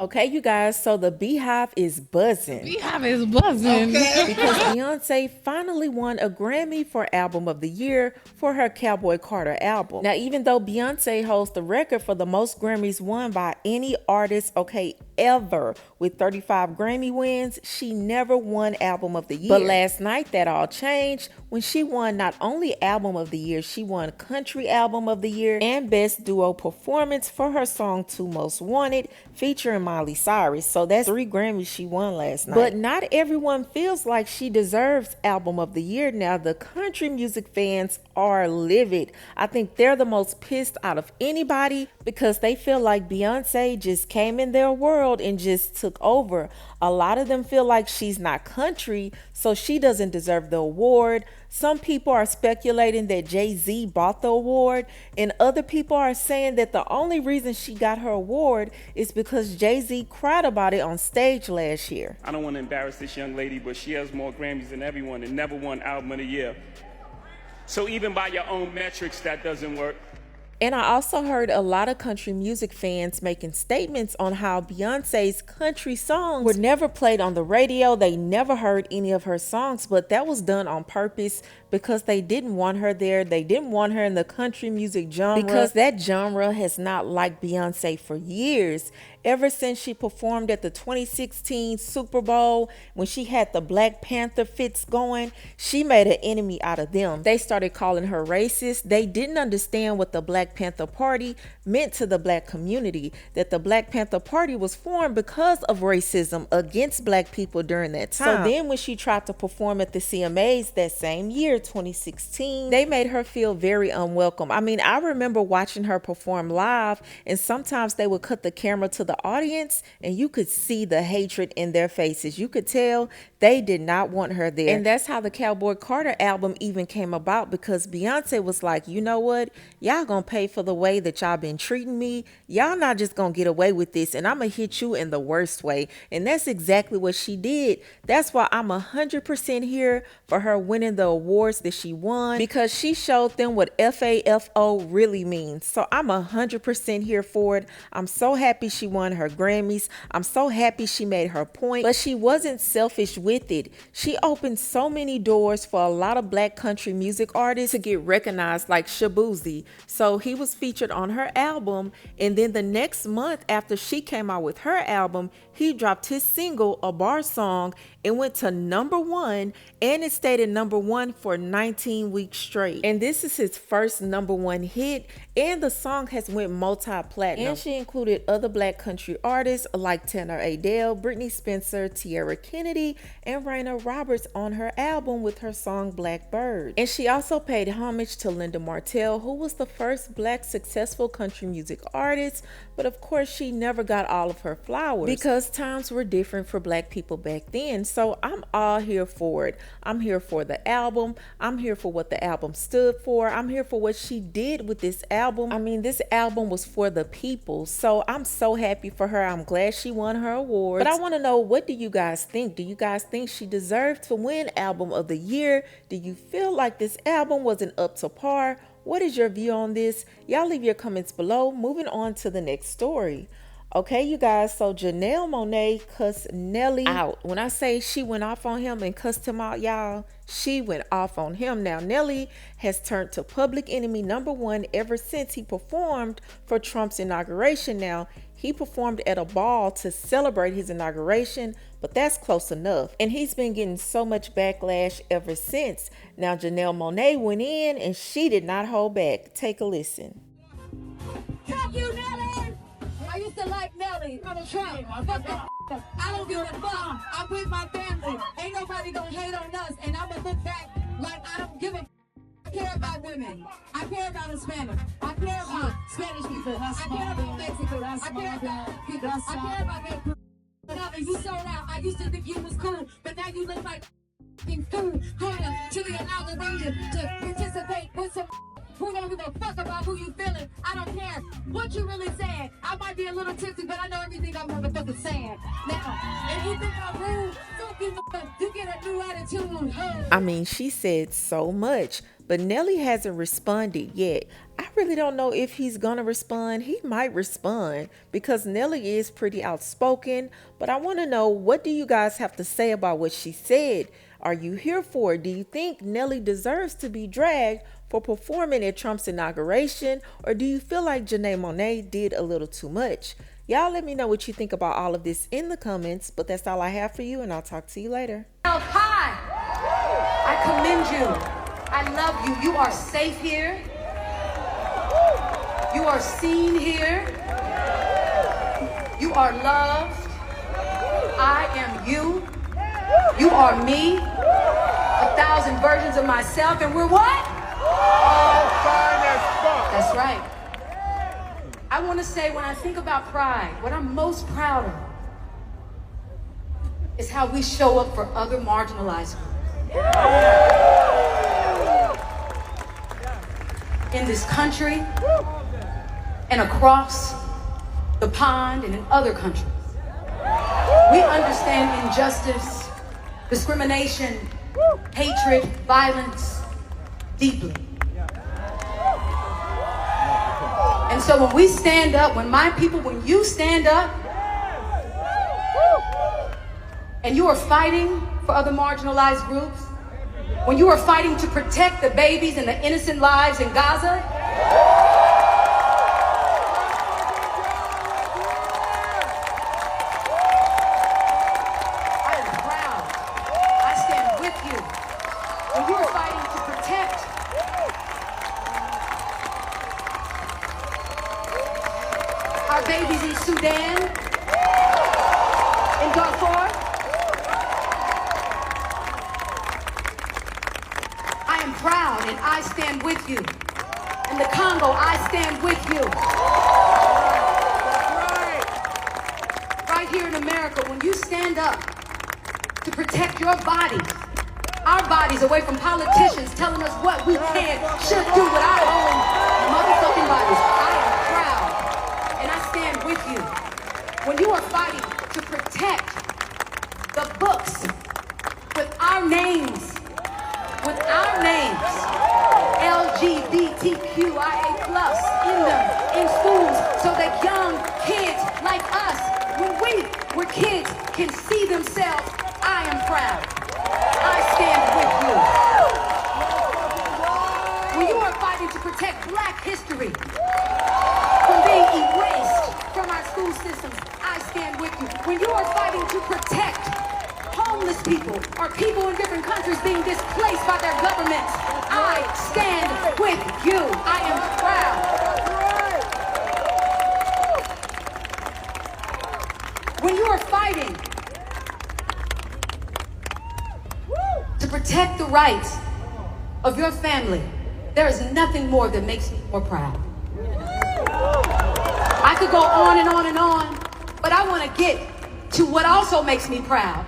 Okay, you guys, so the Beehive is buzzing. Beehive is buzzing. Okay. Because Beyonce finally won a Grammy for Album of the Year for her Cowboy Carter album. Now, even though Beyonce holds the record for the most Grammys won by any artist, ever, with 35 Grammy wins, she never won Album of the Year. But last night that all changed when she won not only Album of the Year, she won Country Album of the Year and Best Duo Performance for her song Two Most Wanted, featuring Miley Cyrus. So that's 3 Grammys she won last night. But not everyone feels like she deserves Album of the Year. Now, the country music fans are livid. I think they're the most pissed out of anybody because they feel like Beyonce just came in their world and just took over. A lot of them feel like she's not country, so she doesn't deserve the award. Some people are speculating that Jay-Z bought the award, and other people are saying that the only reason she got her award is because Jay-Z cried about it on stage last year. I don't want to embarrass this young lady, but she has more Grammys than everyone and never won Album of the Year. So even by your own metrics, that doesn't work. And I also heard a lot of country music fans making statements on how Beyonce's country songs were never played on the radio. They never heard any of her songs, but that was done on purpose because they didn't want her there. They didn't want her in the country music genre because that genre has not liked Beyonce for years. Ever since she performed at the 2016 Super Bowl, when she had the Black Panther fits going, she made an enemy out of them. They started calling her racist. They didn't understand what the Black Panther Party meant to the black community, that the Black Panther Party was formed because of racism against black people during that time. So then when she tried to perform at the CMAs that same year, 2016, they made her feel very unwelcome. I mean, I remember watching her perform live, and sometimes they would cut the camera to the audience and you could see the hatred in their faces. You could tell they did not want her there. And that's how the Cowboy Carter album even came about, because Beyonce was like, you know what? Y'all gonna pay for the way that y'all been treating me. Y'all not just gonna get away with this, and I'm gonna hit you in the worst way. And that's exactly what she did. That's why I'm 100% here for her winning the awards that she won, because she showed them what FAFO really means. So I'm 100% here for it. I'm so happy she won her Grammys. I'm so happy she made her point, but she wasn't selfish with it. She opened so many doors for a lot of black country music artists to get recognized, like Shabuzi. So he was featured on her album, and then the next month after she came out with her album, he dropped his single, A Bar Song, and went to #1, and it stayed at #1 for 19 weeks straight. And this is his first #1 hit, and the song has went multi-platinum. And she included other black country artists like Tanner Adele, Brittany Spencer, Tierra Kennedy, and Raina Roberts on her album with her song Blackbird. And she also paid homage to Linda Martell, who was the first black successful country music artist, but of course she never got all of her flowers because times were different for black people back then. So I'm all here for it. I'm here for the album. I'm here for what the album stood for. I'm here for what she did with this album. I mean, this album was for the people. So I'm so happy for her. I'm glad she won her awards. But I want to know, what do you guys think? Do you guys think she deserved to win Album of the Year? Do you feel like this album wasn't up to par? What is your view on this? Y'all leave your comments below. Moving on to the next story. Okay, you guys, so Janelle Monáe cussed Nelly out. When I say she went off on him and cussed him out, y'all, she went off on him. Now, Nelly has turned to public enemy #1 ever since he performed for Trump's inauguration. Now, he performed at a ball to celebrate his inauguration, but that's close enough. And he's been getting so much backlash ever since. Now, Janelle Monáe went in and she did not hold back. Take a listen. Fuck you, Nelly! I used to like Nelly. I'm a Trump. Fuck the I don't give a fuck. I'm with my family. Ain't nobody gonna hate on us. And I'm gonna look back like I don't give a I care about women. I care about Hispanic. I care about Spanish people. I care about Mexico. I care about people. I care about that. Nelly, you sold out. I used to think you was cool, but now you look like food going to the inauguration to participate with some who don't give a fuck about who you feeling. I don't care what you really saying. I might be a little tipsy, but I know everything I'm motherfucking saying. Now, if you think I'm rude, fuck you, you get a new attitude. I mean, she said so much. but Nelly hasn't responded yet. I really don't know if he's gonna respond. He might respond because Nelly is pretty outspoken, but I want to know, what do you guys have to say about what she said? Are you here for it? Do you think Nelly deserves to be dragged for performing at Trump's inauguration, or do you feel like Janelle Monáe did a little too much? Y'all let me know what you think about all of this in the comments, but that's all I have for you, and I'll talk to you later. Hi, I commend you. I love you. You are safe here. You are seen here. You are loved. I am you. You are me. 1,000 versions of myself, and we're what? All fine as fuck. That's right. I want to say, when I think about pride, what I'm most proud of is how we show up for other marginalized groups. In this country and across the pond and in other countries. We understand injustice, discrimination, hatred, violence deeply. And so when we stand up, when my people, when you stand up and you are fighting for other marginalized groups, when you are fighting to protect the babies and the innocent lives in Gaza, I am proud. I stand with you. When you are fighting to protect our babies in Sudan, in Darfur, I am proud, and I stand with you. In the Congo, I stand with you. Right here in America, when you stand up to protect your bodies, our bodies, away from politicians telling us what we can, should do with our own motherfucking bodies, I am proud, and I stand with you. When you are fighting to protect the books with our names, LGBTQIA+ in them, in schools, so that young kids like us, when we were kids, can see themselves, I am proud. I stand with you. When you are fighting to protect Black history from being erased from our school systems, I stand with you. When you are fighting to protect homeless people or people in different countries being displaced by their governments, I stand with you. I am proud. When you are fighting to protect the rights of your family, there is nothing more that makes me more proud. I could go on and on and on, but I want to get to what also makes me proud.